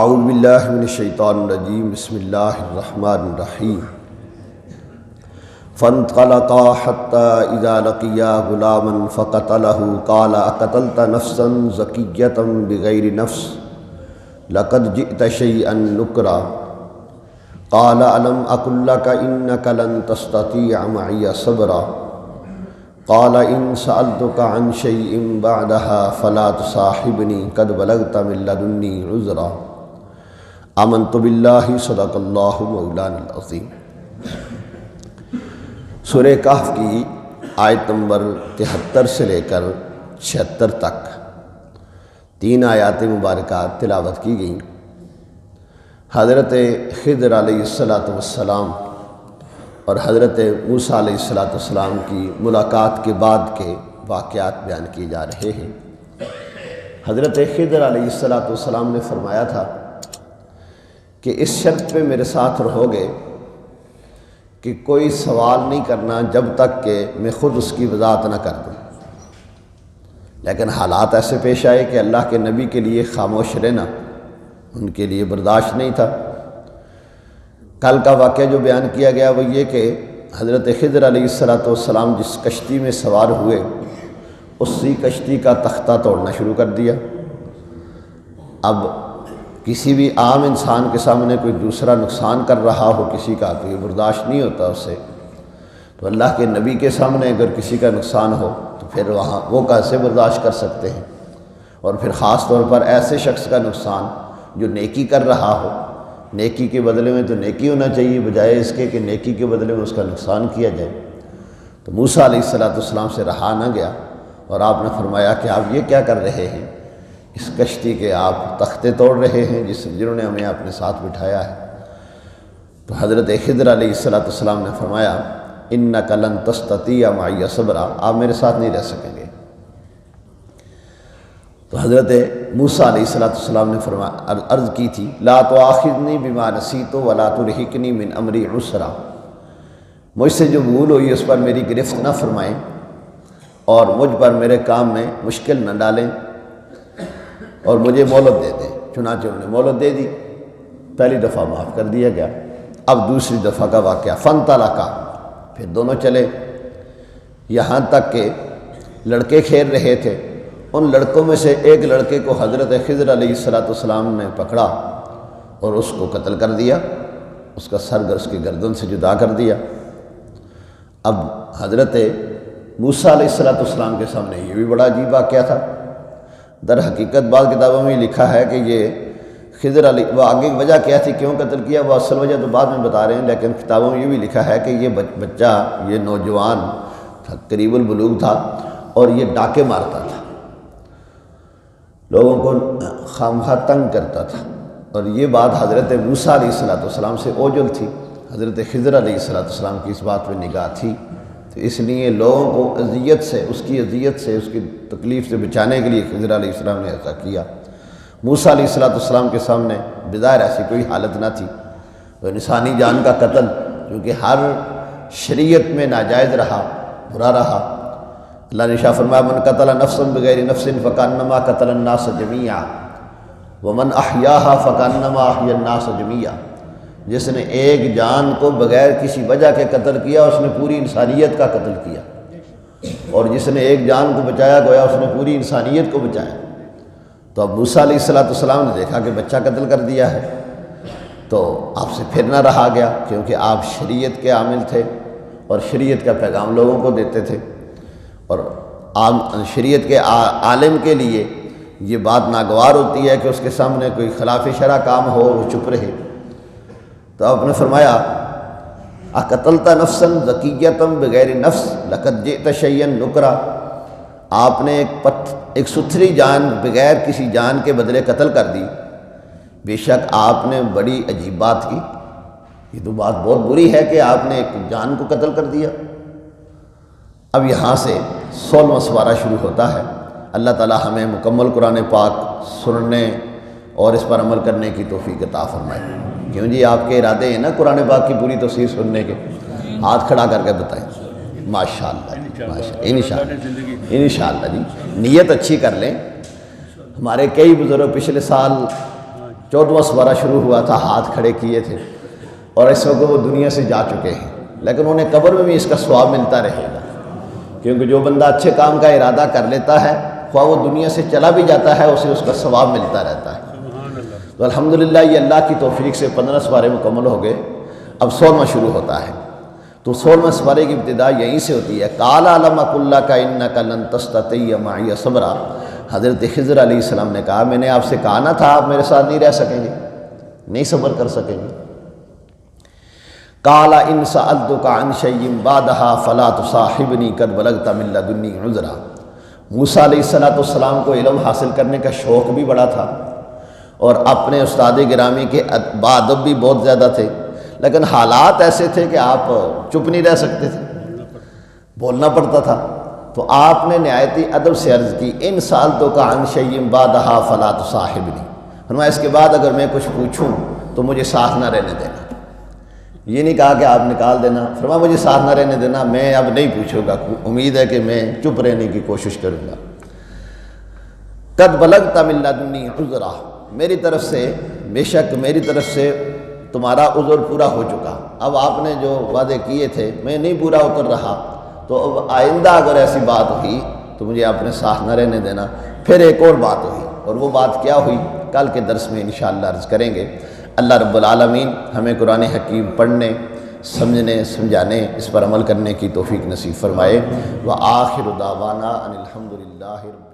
اعوذ باللہ من الشیطان الرجیم بسم اللہ الرحمن الرحیم فانطلقا حتی اذا لقیا غلاما فقتلہ قال اقتلت نفسا زکیۃ بغیر نفس لقد جئت شیئا نکرا قال الم اقل لک انک لن تستطیع معی صبرا قال ان سألتک عن شیء بعدها فلا تصاحبنی قد بلغت من لدنی عذرا آمنت باللہ صدق اللہ مولانا العظیم۔ سورہ کہف کی آیت نمبر 73 سے لے کر 76 تک 3 آیات مبارکات تلاوت کی گئیں۔ حضرت خضر علیہ السلام اور حضرت موسیٰ علیہ السلام کی ملاقات کے بعد کے واقعات بیان کیے جا رہے ہیں۔ حضرت خضر علیہ السلام نے فرمایا تھا کہ اس شرط پہ میرے ساتھ رہو گے کہ کوئی سوال نہیں کرنا جب تک کہ میں خود اس کی وضاحت نہ کر دوں، لیکن حالات ایسے پیش آئے کہ اللہ کے نبی کے لیے خاموش رہنا ان کے لیے برداشت نہیں تھا۔ کل کا واقعہ جو بیان کیا گیا وہ یہ کہ حضرت خضر علیہ السلام جس کشتی میں سوار ہوئے اسی کشتی کا تختہ توڑنا شروع کر دیا۔ اب کسی بھی عام انسان کے سامنے کوئی دوسرا نقصان کر رہا ہو کسی کا تو یہ برداشت نہیں ہوتا اسے، تو اللہ کے نبی کے سامنے اگر کسی کا نقصان ہو تو پھر وہاں وہ کیسے برداشت کر سکتے ہیں، اور پھر خاص طور پر ایسے شخص کا نقصان جو نیکی کر رہا ہو۔ نیکی کے بدلے میں تو نیکی ہونا چاہیے بجائے اس کے کہ نیکی کے بدلے میں اس کا نقصان کیا جائے۔ تو موسیٰ علیہ السلام سے رہا نہ گیا اور آپ نے فرمایا کہ آپ یہ کیا کر رہے ہیں، اس کشتی کے آپ تختے توڑ رہے ہیں جنہوں نے ہمیں اپنے ساتھ بٹھایا ہے۔ تو حضرت خضر علیہ السلام نے فرمایا انک لن تستطیع معی صبرا، آپ میرے ساتھ نہیں رہ سکیں گے۔ تو حضرت موسیٰ علیہ السلام نے فرمایا عرض کی تھی لا تؤاخذنی بما نسیت ولا ترہقنی من امری عسرا، مجھ سے جو بھول ہوئی اس پر میری گرفت نہ فرمائیں اور مجھ پر میرے کام میں مشکل نہ ڈالیں اور مجھے مہلت دے دیں۔ چنانچہ انہوں نے مہلت دے دی، پہلی دفعہ معاف کر دیا گیا۔ اب دوسری دفعہ کا واقعہ فانطلقا، پھر دونوں چلے یہاں تک کہ لڑکے کھیل رہے تھے۔ ان لڑکوں میں سے ایک لڑکے کو حضرت خضر علیہ السلام نے پکڑا اور اس کو قتل کر دیا، اس کا سر اس کی گردن سے جدا کر دیا۔ اب حضرت موسیٰ علیہ السلام کے سامنے یہ بھی بڑا عجیب واقعہ تھا۔ در حقیقت بعض کتابوں میں لکھا ہے کہ یہ خضر علیہ وہ آگے کی وجہ کیا تھی، کیوں قتل کیا، وہ اصل وجہ تو بعد میں بتا رہے ہیں، لیکن کتابوں میں یہ بھی لکھا ہے کہ یہ بچہ یہ نوجوان تھا، قریب البلوغ تھا اور یہ ڈاکے مارتا تھا، لوگوں کو خامخواہ تنگ کرتا تھا، اور یہ بات حضرت موسیٰ علیہ السلام سے اوجل تھی۔ حضرت خضر علیہ السلام کی اس بات پہ نگاہ تھی، تو اس لیے لوگوں کو اذیت سے اس کی تکلیف سے بچانے کے لیے خضر علیہ السلام نے ایسا کیا۔ موسیٰ علیہ السلام کے سامنے بظاہر ایسی کوئی حالت نہ تھی، وہ انسانی جان کا قتل کیونکہ ہر شریعت میں ناجائز رہا، برا رہا۔ اللہ نے ارشاد فرمایا من قتل نفسا بغیر نفس فکانما قتل الناس جمیعا ومن احیاها فکانما احیا الناس جمیعا، جس نے ایک جان کو بغیر کسی وجہ کے قتل کیا اس نے پوری انسانیت کا قتل کیا، اور جس نے ایک جان کو بچایا گویا اس نے پوری انسانیت کو بچایا۔ تو اب موسیٰ علیہ السلام نے دیکھا کہ بچہ قتل کر دیا ہے، تو آپ سے پھر نہ رہا گیا، کیونکہ آپ شریعت کے عامل تھے اور شریعت کا پیغام لوگوں کو دیتے تھے، اور شریعت کے عالم کے لیے یہ بات ناگوار ہوتی ہے کہ اس کے سامنے کوئی خلاف شرع کام ہو وہ چپ رہے۔ تو آپ نے فرمایا اقتلت نفسا زکیۃ بغیر نفس لقد جئت شیئا نکرا، آپ نے ایک ستھری جان بغیر کسی جان کے بدلے قتل کر دی، بے شک آپ نے بڑی عجیب بات کی، یہ تو بات بہت بری ہے کہ آپ نے ایک جان کو قتل کر دیا۔ اب یہاں سے 16واں سپارہ شروع ہوتا ہے۔ اللہ تعالی ہمیں مکمل قرآن پاک سننے اور اس پر عمل کرنے کی توفیق عطا فرمائے۔ کیوں جی آپ کے ارادے ہیں نا قرآن پاک کی پوری تفسیر سننے کے؟ ہاتھ کھڑا کر کے بتائیں۔ ماشاءاللہ انشاءاللہ جی، نیت اچھی کر لیں۔ ہمارے کئی بزرگ پچھلے سال 14واں سپارہ شروع ہوا تھا، ہاتھ کھڑے کیے تھے، اور اس وقت وہ دنیا سے جا چکے ہیں، لیکن انہیں قبر میں بھی اس کا ثواب ملتا رہے گا، کیونکہ جو بندہ اچھے کام کا ارادہ کر لیتا ہے، خواہ وہ دنیا سے چلا بھی جاتا ہے، اسے اس کا ثواب ملتا رہتا ہے۔ تو الحمدللہ یہ اللہ کی توفیق سے 15 سپارے مکمل ہو گئے، اب 16واں شروع ہوتا ہے۔ تو 16واں سپارے کی ابتدا یہیں سے ہوتی ہے، قال الم اقل لک انک لن تستطیع معی صبرا۔ حضرت خضر علیہ السلام نے کہا میں نے آپ سے کہا نہ تھا آپ میرے ساتھ نہیں رہ سکیں گے، نہیں صبر کر سکیں گے۔ قال ان سألتک عن شیء بعدها فلا تصاحبنی قد بلغت من لدنی عذرا۔ موسیٰ علیہ السلام کو علم حاصل کرنے کا شوق بھی بڑا تھا، اور اپنے استاد گرامی کے ادب بھی بہت زیادہ تھے، لیکن حالات ایسے تھے کہ آپ چپ نہیں رہ سکتے تھے، بولنا پڑتا تھا۔ تو آپ نے نہایتی ادب سے عرض کی ان سألتک عن شیء بعدها فلا تصاحبنی، فرمایا اس کے بعد اگر میں کچھ پوچھوں تو مجھے ساتھ نہ رہنے دینا۔ یہ نہیں کہا کہ آپ نکال دینا، فرمایا مجھے ساتھ نہ رہنے دینا، میں اب نہیں پوچھوں گا، امید ہے کہ میں چپ رہنے کی کوشش کروں گا۔ قد بلغت من لدنی عذرا، میری طرف سے بے شک میری طرف سے تمہارا عذر پورا ہو چکا، اب آپ نے جو وعدے کیے تھے میں نہیں پورا اتر رہا، تو اب آئندہ اگر ایسی بات ہوئی تو مجھے اپنے ساتھ نہ رہنے دینا۔ پھر ایک اور بات ہوئی، اور وہ بات کیا ہوئی کل کے درس میں انشاءاللہ عرض کریں گے۔ اللہ رب العالمین ہمیں قرآن حکیم پڑھنے، سمجھنے، سمجھانے، اس پر عمل کرنے کی توفیق نصیب فرمائے۔ وآخر دعوانا ان الحمد للہ رب